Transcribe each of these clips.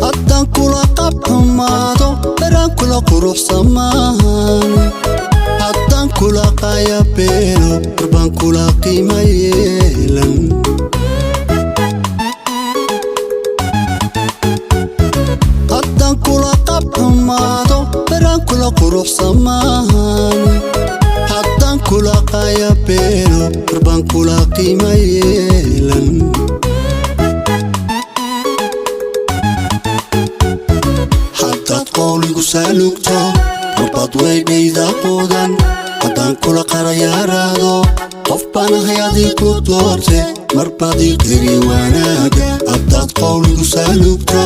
haddaan kula qabxumaado daraan kula quruxsamaan haddaan kula qayabeelo darbaan kula qiima yeelan haddaan kula qabxumaado daraan kula quruxsamaan haddaan kula qayabeelo darbaan kula qiima yeelan qawligu saalugto marbaad weydhayda quudan haddaan kula qarayaaraado qof baan ahay adii ku doorte marbaad ii qiri wanaaga haddaad qawligu saalugto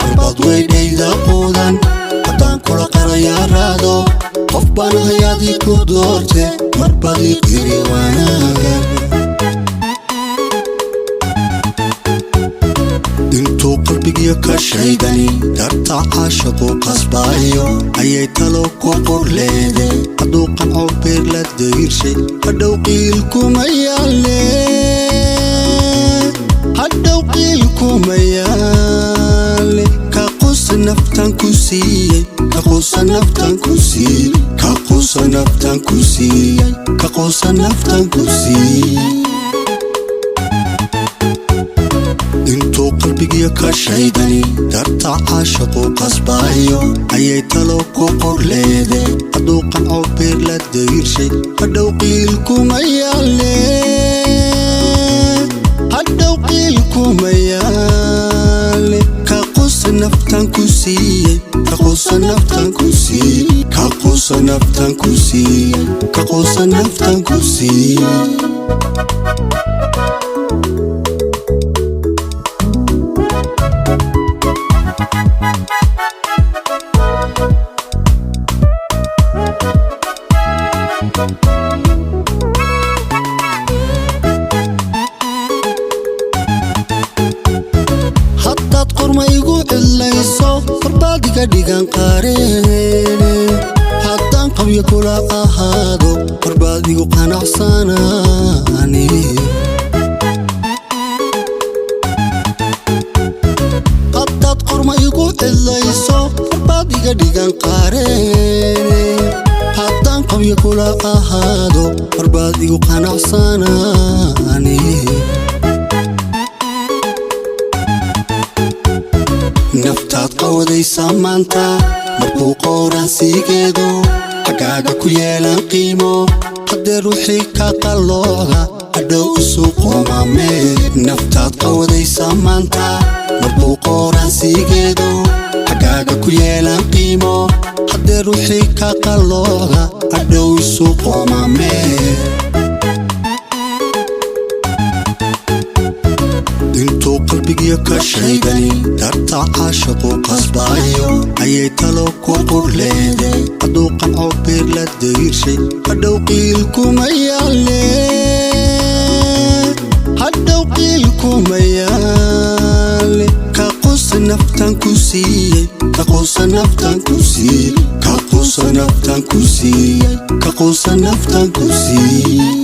marbaad weydhayda quudan haddaan kula qarayaaraado qof baan ahay adii ku doorte marbaad ii qiri wanaaga intuu qalbigiyo ka shaydani darta caashaqu qasbaayo ayay talo ku qorleede hadduu qanco beer la dayrshay hadhow qiilkuma yaale hadhow qiilkuma yaale ka qusa naftan ku siiyey ka qusa naftan ku siiyey ka qusa naftan ku siiyey ka qusa naftan ku siiyey intuu qalbigiyo ka shaydani darta caashaqu qasbaayo ayay talo ku qorleede hadduu qanco beer la dayrshay hadhow qiilkuma yaale hadhow qiilkuma yaale ka qusa naftan ku siiyey ka qusa naftan ku siiyey ka qusa naftan ku siiyey ka qusa naftan ku siiyey haddaad qorma igu cidlayso barbaadiga dhigan qaareene haddaan qabyo kula ahaado barbaadigu qanacsanaani haddaad qorma igu cidlayso barbaadiga dhigan qaareene haddaan qabyo kula ahaado barbaadigu qanacsanaani naftaad qawadaysa maanta markuu qowraansigeedu xaggaaga ku yeelan qiimo haddee ruuxii ka qalloocda hadhow isu qoomamee naftaad qawadaysa maanta markuu qowraansigeedu xaggaaga ku yeelan qiimo haddee ruuxii ka qalloocda hadhow isu qoomamee intuu qalbigiyo ka shaydani darta caashaqu qasbaayo ayay talo ku qorleede hadduu qanco beer la dayrshay hadhow qiilkuma yaale hadhow qiilkuma yaale ka qusa naftan ku siiyey ka qusa naftan ku siiyey ka qusa naftan ku siiyey ka qusa naftan ku siiyey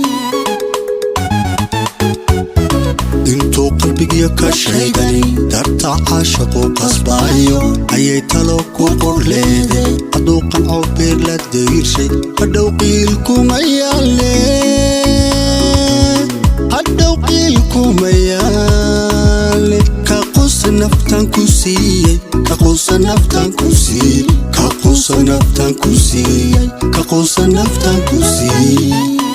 intuu qalbigiyo ka shaydani darta caashaqu qasbaayo ayay talo ku qorleede hadduu qanco beer la dayrshay hadhow qiilkuma yaale hadhow qiilkuma yaale ka qusa naftan ku siiyey ka qusa naftan ku siiyey ka qusa naftan ku siiyey ka qusa naftan ku siiyey